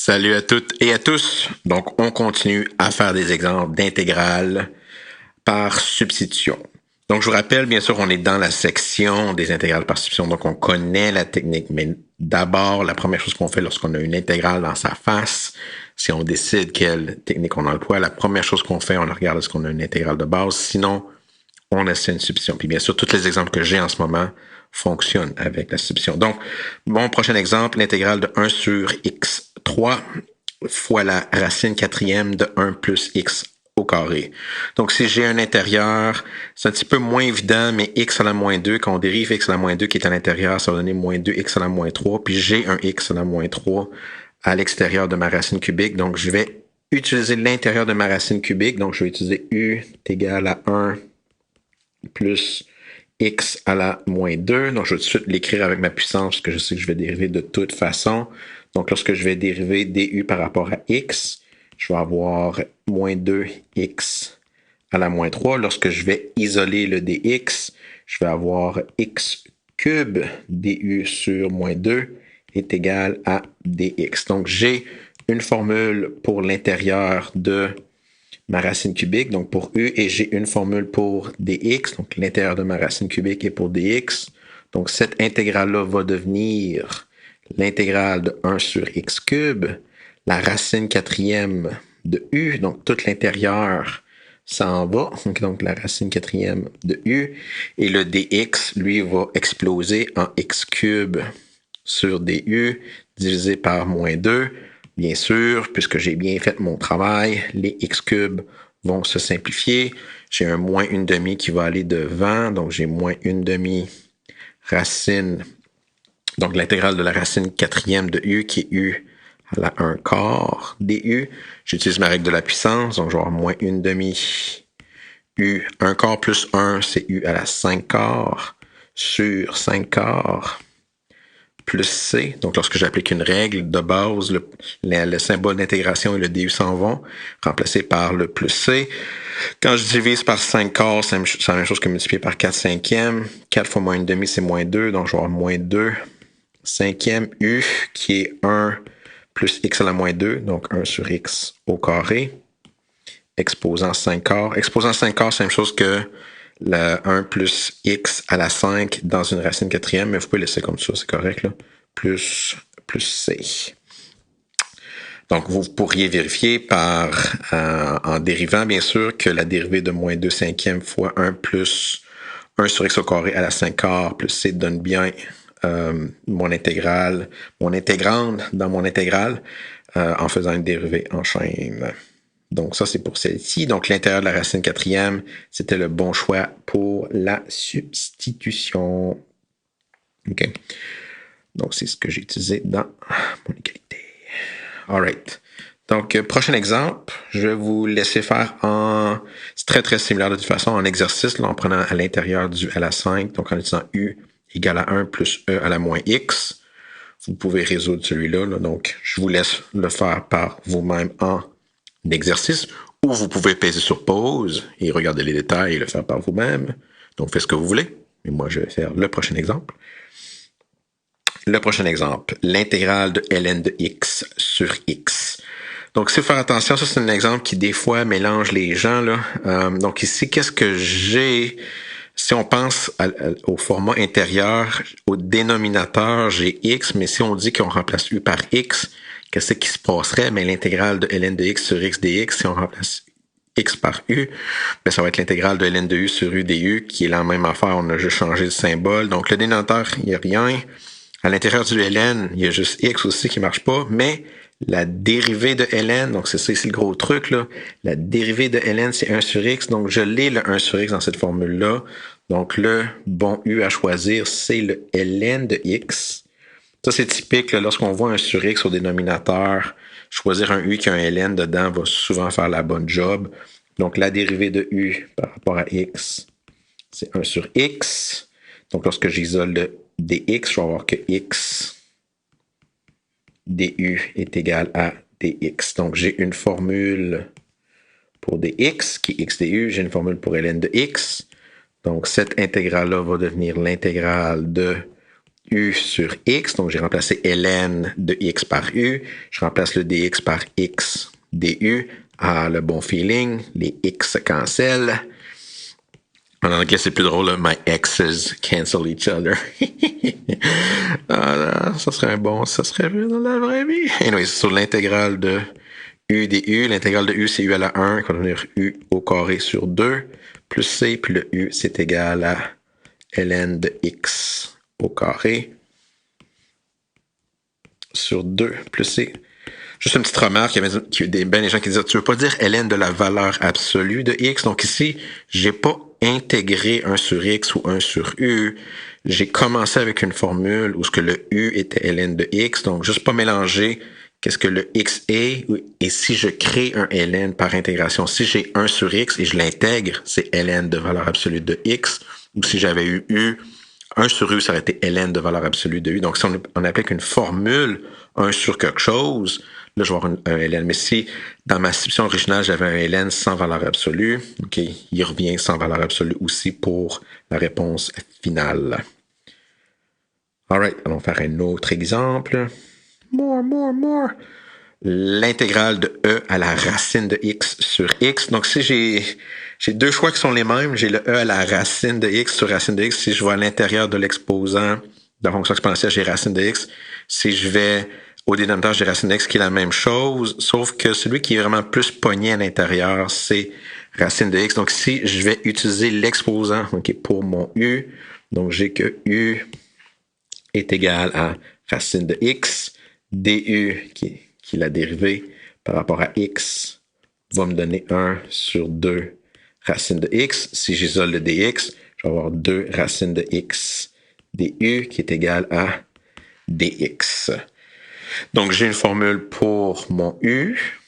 Salut à toutes et à tous. Donc, on continue à faire des exemples d'intégrales par substitution. Donc, je vous rappelle, bien sûr, on est dans la section des intégrales par substitution, donc on connaît la technique, mais d'abord, la première chose qu'on fait lorsqu'on a une intégrale dans sa face, si on décide quelle technique on emploie, la première chose qu'on fait, on regarde est-ce qu'on a une intégrale de base, sinon, on essaie une substitution. Puis bien sûr, tous les exemples que j'ai en ce moment fonctionnent avec la substitution. Donc, mon prochain exemple, l'intégrale de 1 sur x3 fois la racine quatrième de 1 plus x au carré. Donc, si j'ai un intérieur, c'est un petit peu moins évident, mais x à la moins 2, quand on dérive x à la moins 2 qui est à l'intérieur, ça va donner moins 2x à la moins 3, puis j'ai un x à la moins 3 à l'extérieur de ma racine cubique. Donc, je vais utiliser l'intérieur de ma racine cubique. Donc, je vais utiliser u est égal à 1 plus x à la moins 2. Donc, je vais tout de suite l'écrire avec ma puissance parce que je sais que je vais dériver de toute façon. Donc, lorsque je vais dériver du par rapport à x, je vais avoir moins 2x à la moins 3. Lorsque je vais isoler le dx, je vais avoir x cube du sur moins 2 est égal à dx. Donc, j'ai une formule pour l'intérieur de ma racine cubique, donc pour u, et j'ai une formule pour dx, donc l'intérieur de ma racine cubique est pour dx. Donc cette intégrale-là va devenir l'intégrale de 1 sur x cube, la racine quatrième de u, donc tout l'intérieur s'en va, donc la racine quatrième de u, et le dx, lui, va exploser en x cube sur du divisé par moins 2. Bien sûr, puisque j'ai bien fait mon travail, les x cubes vont se simplifier. J'ai un moins une demi qui va aller devant, donc j'ai moins une demi racine, donc l'intégrale de la racine quatrième de u qui est u à la 1 quart du. J'utilise ma règle de la puissance, donc je vais avoir moins une demi u 1 quart plus 1, c'est u à la 5 quarts sur 5 quarts plus c. Donc, lorsque j'applique une règle de base, le symbole d'intégration et le du s'en vont, remplacé par le plus c. Quand je divise par 5 quarts, c'est la même chose que multiplier par 4 cinquièmes. 4 fois moins une demi, c'est moins 2. Donc, je vais avoir moins 2 cinquième u, qui est 1 plus x à la moins 2. Donc, 1 sur x au carré. Exposant 5 quarts. Exposant 5 quarts, c'est la même chose que le 1 plus x à la 5 dans une racine quatrième, mais vous pouvez laisser comme ça, c'est correct, là. Plus c. Donc, vous pourriez vérifier en dérivant, bien sûr, que la dérivée de moins 2 cinquièmes fois 1 plus 1 sur x au carré à la 5 quarts plus c donne bien mon intégrale, mon intégrande dans mon intégrale en faisant une dérivée en chaîne. Donc, ça, c'est pour celle-ci. Donc, l'intérieur de la racine quatrième, c'était le bon choix pour la substitution. OK. Donc, c'est ce que j'ai utilisé dans mon égalité. All right. Donc, prochain exemple, je vais vous laisser faire c'est très, très similaire de toute façon en exercice, là, en prenant à l'intérieur du à la 5, donc en utilisant u égale à 1 plus e à la moins x. Vous pouvez résoudre celui-là. Là. Donc, je vous laisse le faire par vous-même en d'exercice, ou vous pouvez peser sur pause et regarder les détails et le faire par vous-même. Donc, faites ce que vous voulez. Mais moi, je vais faire le prochain exemple. Le prochain exemple, l'intégrale de ln de x sur x. Donc, il faut faire attention, ça c'est un exemple qui des fois mélange les gens. Là. Donc ici, qu'est-ce que j'ai? Si on pense au format intérieur, au dénominateur, j'ai x, mais si on dit qu'on remplace u par x, qu'est-ce qui se passerait? Mais l'intégrale de ln de x sur x dx, si on remplace x par u, ben ça va être l'intégrale de ln de u sur u du, qui est la même affaire, on a juste changé le symbole. Donc le dénominateur, il n'y a rien. À l'intérieur du ln, il y a juste x aussi qui ne marche pas, mais la dérivée de ln, donc c'est ça ici le gros truc, là. La dérivée de ln, c'est 1 sur x, donc je l'ai le 1 sur x dans cette formule-là. Donc le bon u à choisir, c'est le ln de x. Ça, c'est typique, là, lorsqu'on voit un sur x au dénominateur, choisir un u qui a un ln dedans va souvent faire la bonne job. Donc la dérivée de u par rapport à x, c'est 1 sur x. Donc lorsque j'isole le dx, je vais avoir que x du est égal à dx. Donc, j'ai une formule pour dx qui est x du. J'ai une formule pour ln de x. Donc, cette intégrale-là va devenir l'intégrale de u sur x. Donc, j'ai remplacé ln de x par u. Je remplace le dx par x du. Ah, le bon feeling. Les x se cancellent. En anglais, c'est plus drôle, là. My exes cancel each other. Ça serait mieux dans la vraie vie. Anyway, sur l'intégrale de u du, l'intégrale de u, c'est u à la 1, qui va devenir u au carré sur 2, plus c, puis le u, c'est égal à ln de x au carré sur 2, plus c. Juste une petite remarque, il y avait des gens qui disaient, tu veux pas dire ln de la valeur absolue de x? Donc ici, j'ai pas intégré 1 sur x ou 1 sur u. J'ai commencé avec une formule où ce que le u était ln de x, donc juste pas mélanger qu'est-ce que le x est, et si je crée un ln par intégration, si j'ai 1 sur x et je l'intègre, c'est ln de valeur absolue de x, ou si j'avais eu u, 1 sur u, ça aurait été ln de valeur absolue de u. Donc si on applique une formule 1 sur quelque chose, là, je vais avoir un ln. Mais si, dans ma substitution originale, j'avais un ln sans valeur absolue, OK, il revient sans valeur absolue aussi pour la réponse finale. Alright, allons faire un autre exemple. More. L'intégrale de e à la racine de x sur x. Donc, si j'ai deux choix qui sont les mêmes, j'ai le e à la racine de x sur racine de x. Si je vais à l'intérieur de l'exposant de la fonction exponentielle, j'ai racine de x. Si je vais au dénominateur, j'ai racine de x qui est la même chose, sauf que celui qui est vraiment plus pogné à l'intérieur, c'est racine de x. Donc ici, je vais utiliser l'exposant pour mon u. Donc j'ai que u est égal à racine de x, du qui est la dérivée par rapport à x, va me donner 1 sur 2 racine de x. Si j'isole le dx, je vais avoir 2 racines de x du qui est égal à dx. Donc, j'ai une formule pour mon u,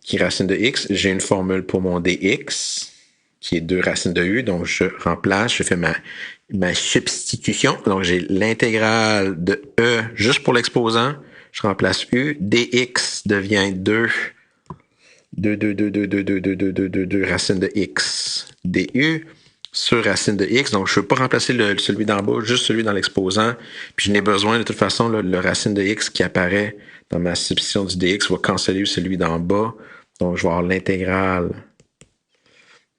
qui est racine de x. J'ai une formule pour mon dx, qui est 2 racines de u. Donc, je remplace, je fais ma substitution. Donc, j'ai l'intégrale de e juste pour l'exposant. Je remplace u. dx devient 2 racines de x du sur racine de x. Donc, je ne veux pas remplacer celui d'en bas, juste celui dans l'exposant. Puis, je n'ai besoin, de toute façon, le racine de x qui apparaît dans ma substitution du dx va canceller celui d'en bas. Donc, je vais avoir l'intégrale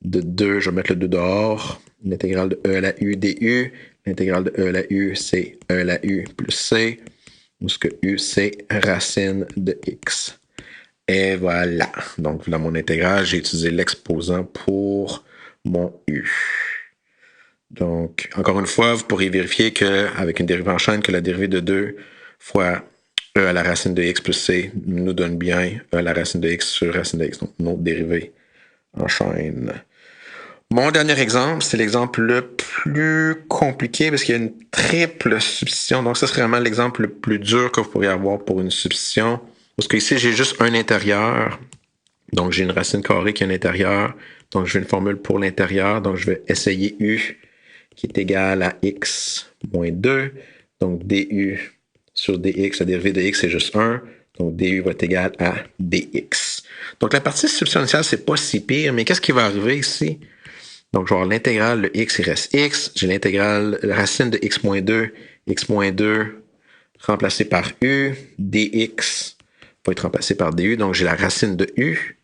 de 2, je vais mettre le 2 dehors. L'intégrale de e à la u du. L'intégrale de e à la u, c'est e à la u plus c. Où ce que u, c'est racine de x. Et voilà. Donc, dans mon intégrale, j'ai utilisé l'exposant pour mon u. Donc, encore une fois, vous pourrez vérifier qu'avec une dérivée en chaîne, que la dérivée de 2 fois e à la racine de x plus c nous donne bien e à la racine de x sur racine de x. Donc, notre dérivée en chaîne. Mon dernier exemple, c'est l'exemple le plus compliqué parce qu'il y a une triple substitution. Donc, ça serait vraiment l'exemple le plus dur que vous pourriez avoir pour une substitution. Parce que ici, j'ai juste un intérieur. Donc, j'ai une racine carrée qui est un intérieur. Donc, je vais une formule pour l'intérieur. Donc, je vais essayer u qui est égal à x moins 2. Donc, du sur dx, la dérivée de x, c'est juste 1. Donc, du va être égal à dx. Donc, la partie substitution initiale, c'est pas si pire, mais qu'est-ce qui va arriver ici? Donc, je vais avoir l'intégrale de x, il reste x. J'ai l'intégrale, la racine de x moins 2 remplacé par u. dx va être remplacé par du. Donc, j'ai la racine de u.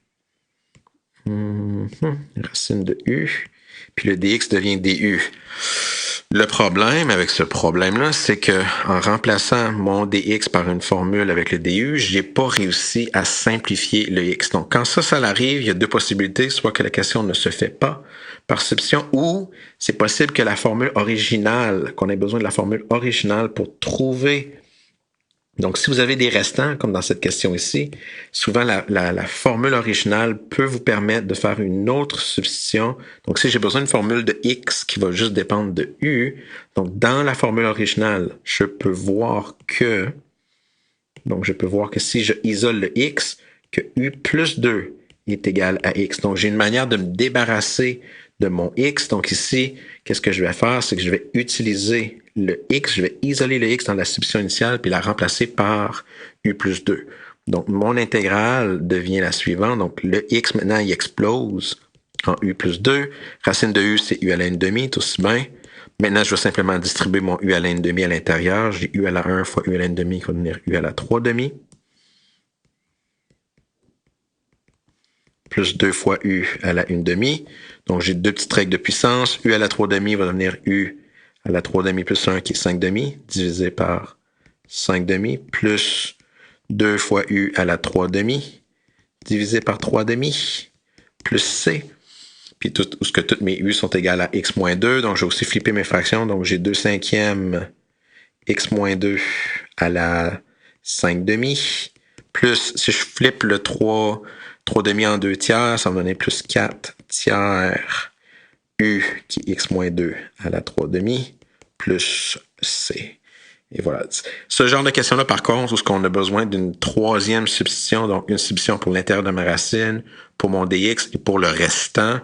Racine de u. Puis le dx devient du. Le problème avec ce problème-là, c'est que en remplaçant mon dx par une formule avec le du, j'ai pas réussi à simplifier le x. Donc, quand ça arrive, il y a deux possibilités. Soit que la question ne se fait pas par substitution, ou c'est possible que la formule originale, qu'on ait besoin de la formule originale pour trouver. Donc, si vous avez des restants, comme dans cette question ici, souvent la formule originale peut vous permettre de faire une autre substitution. Donc, si j'ai besoin d'une formule de x qui va juste dépendre de u, donc dans la formule originale, je peux voir que si je isole le x, que u plus 2 est égal à x. Donc, j'ai une manière de me débarrasser de mon x. Donc ici, qu'est-ce que je vais faire? C'est que je vais utiliser le x, je vais isoler le x dans la substitution initiale puis la remplacer par u plus 2. Donc, mon intégrale devient la suivante. Donc, le x, maintenant, il explose en u plus 2. Racine de u, c'est u à la n demi, tout aussi bien. Maintenant, je vais simplement distribuer mon U à la n' à l'intérieur. J'ai U à la 1 fois U à la n' qui va devenir U à la 3/2. Plus 2 fois U à la 1/2. Donc, j'ai deux petites règles de puissance. U à la 3/2 va devenir U à la 3/2 plus 1 qui est 5/2 divisé par 5/2 plus 2 fois U à la 3/2 divisé par 3/2 plus C. Puis ce que toutes mes U sont égales à x moins 2. Donc, je vais aussi flipper mes fractions. Donc, j'ai 2/5 x moins 2 à la 5/2. Plus, si je flippe le 3/2 en 2 tiers, ça va me donner plus 4 tiers U qui est x moins 2 à la 3/2 plus C. Et voilà. Ce genre de question-là, par contre, où ce qu'on a besoin d'une troisième substitution, donc une substitution pour l'intérieur de ma racine, pour mon dx et pour le restant,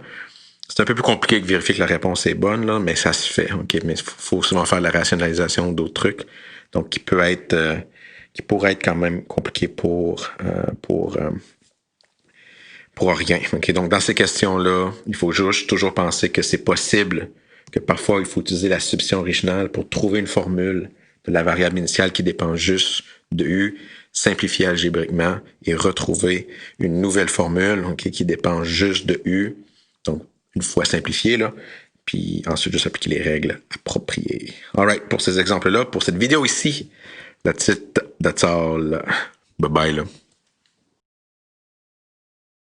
c'est un peu plus compliqué que vérifier que la réponse est bonne, là, mais ça se fait. Okay? Mais il faut souvent faire la rationalisation d'autres trucs. Donc, qui pourrait être quand même compliqué pour rien. Okay? Donc, dans ces questions-là, il faut juste toujours penser que c'est possible que parfois, il faut utiliser la substitution originale pour trouver une formule de la variable initiale qui dépend juste de U, simplifier algébriquement et retrouver une nouvelle formule qui dépend juste de U. Donc, une fois simplifié, là, puis ensuite juste appliquer les règles appropriées. Alright, pour ces exemples-là, pour cette vidéo ici, that's it, that's all. Bye bye, là.